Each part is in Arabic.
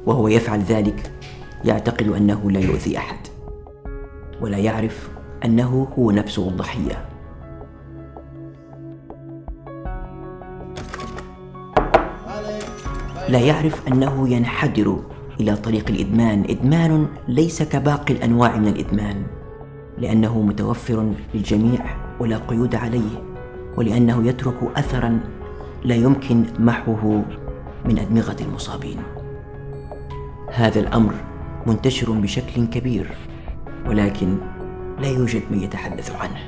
وهو يفعل ذلك يعتقد أنه لا يؤذي أحد، ولا يعرف أنه هو نفسه الضحية. لا يعرف أنه ينحدر إلى طريق الإدمان، إدمان ليس كباقي الأنواع من الإدمان، لأنه متوفر للجميع ولا قيود عليه، ولأنه يترك أثراً لا يمكن محوه من أدمغة المصابين. هذا الأمر منتشر بشكل كبير، ولكن لا يوجد من يتحدث عنه.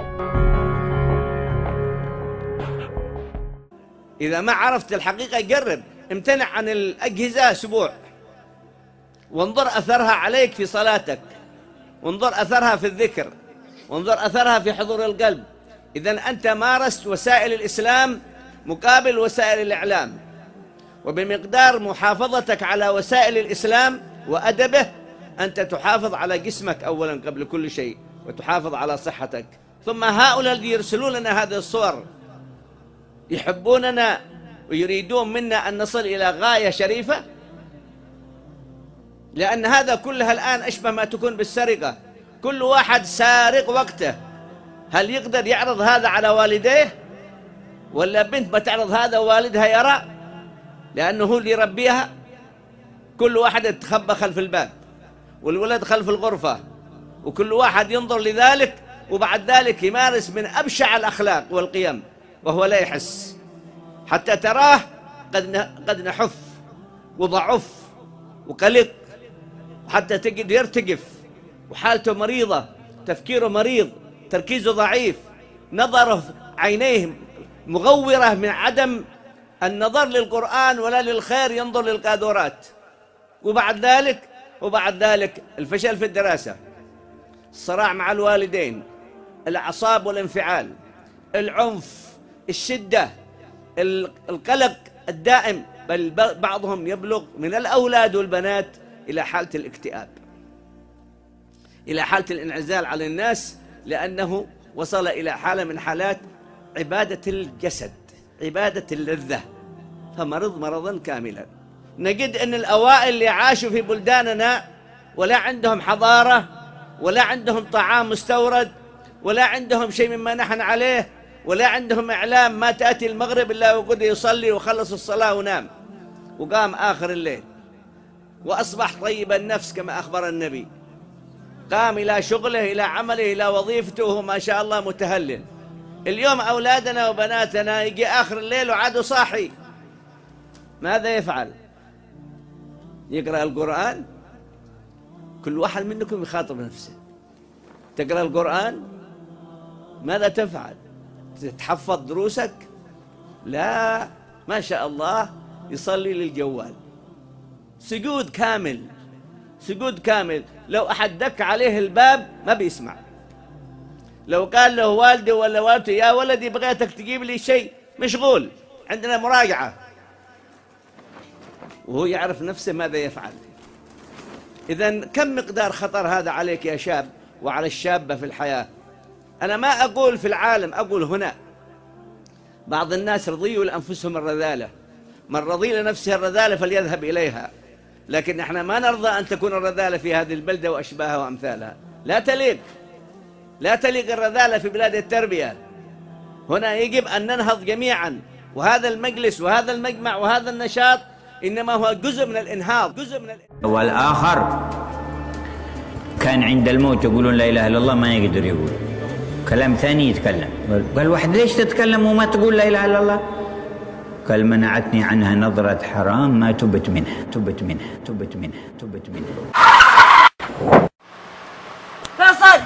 إذا ما عرفت الحقيقة جرب، امتنع عن الأجهزة أسبوع وانظر أثرها عليك في صلاتك، وانظر أثرها في الذكر، وانظر أثرها في حضور القلب. إذن أنت مارست وسائل الإسلام مقابل وسائل الإعلام، وبمقدار محافظتك على وسائل الإسلام وأدبه أنت تحافظ على جسمك أولا قبل كل شيء، وتحافظ على صحتك. ثم هؤلاء الذين يرسلون لنا هذه الصور يحبوننا ويريدون منا أن نصل إلى غاية شريفة، لأن هذا كلها الآن أشبه ما تكون بالسرقة. كل واحد سارق وقته. هل يقدر يعرض هذا على والديه؟ ولا بنت بتعرض هذا ووالدها يرى لأنه هو اللي يربيها؟ كل واحد يتخبى خلف الباب، والولد خلف الغرفة، وكل واحد ينظر لذلك، وبعد ذلك يمارس من أبشع الأخلاق والقيم وهو لا يحس، حتى تراه قد نحف وضعف وقلق، وحتى تجد يرتجف، وحالته مريضة، تفكيره مريض، تركيزه ضعيف، نظره عينيه مغورة من عدم النظر للقرآن ولا للخير، ينظر للقاذورات. وبعد ذلك الفشل في الدراسة، الصراع مع الوالدين، الأعصاب والانفعال، العنف، الشدة، القلق الدائم، بل بعضهم يبلغ من الأولاد والبنات إلى حالة الاكتئاب، إلى حالة الانعزال عن الناس، لأنه وصل إلى حالة من حالات عبادة الجسد، عبادة اللذة، فمرض مرضا كاملا. نجد أن الأوائل اللي عاشوا في بلداننا ولا عندهم حضارة، ولا عندهم طعام مستورد، ولا عندهم شيء مما نحن عليه، ولا عندهم إعلام، ما تأتي المغرب إلا وقد يصلي وخلص الصلاة ونام وقام آخر الليل، وأصبح طيب النفس كما أخبر النبي، قام إلى شغله، إلى عمله، إلى وظيفته، وهو ما شاء الله متهلل. اليوم أولادنا وبناتنا يجي آخر الليل وعادوا صاحي، ماذا يفعل؟ يقرأ القرآن؟ كل واحد منكم يخاطب نفسه. تقرأ القرآن؟ ماذا تفعل؟ تتحفظ دروسك؟ لا، ما شاء الله يصلي للجوال، سجود كامل، سجود كامل. لو أحد دك عليه الباب ما بيسمع. لو قال له والده ولا والدته يا ولدي بغيتك تجيب لي شيء، مشغول عندنا مراجعة، وهو يعرف نفسه ماذا يفعل. إذن كم مقدار خطر هذا عليك يا شاب وعلى الشابة في الحياة؟ أنا ما أقول في العالم، أقول هنا. بعض الناس رضيوا لأنفسهم الرذالة، من رضي لنفسه الرذالة فليذهب إليها، لكن احنا ما نرضى أن تكون الرذالة في هذه البلدة وأشباهها وأمثالها. لا تليق، لا تليق الرذالة في بلاد التربية. هنا يجب أن ننهض جميعا، وهذا المجلس وهذا المجمع وهذا النشاط إنما هو جزء من الإنهاض، جزء من والآخر كان عند الموت يقولون لا إله إلا الله، ما يقدر يقول كلام ثاني يتكلم. قال واحد ليش تتكلم وما تقول لا إله إلا الله؟ قال منعتني عنها نظرة حرام ما تبت منها، تبت منها، تبت منها، تبت منها. فيصل،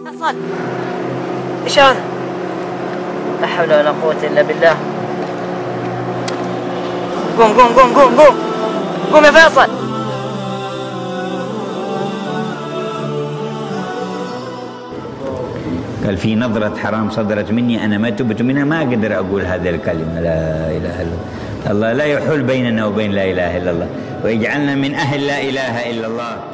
فيصل، ايش هذا؟ لا حول ولا قوة إلا بالله. قوم قوم قوم قوم قوم قوم يا فيصل. قال في نظرة حرام صدرت مني أنا ما تبت منها، ما أقدر أقول هذه الكلمة لا إله إلا الله. الله لا يحول بيننا وبين لا إله إلا الله، ويجعلنا من أهل لا إله إلا الله.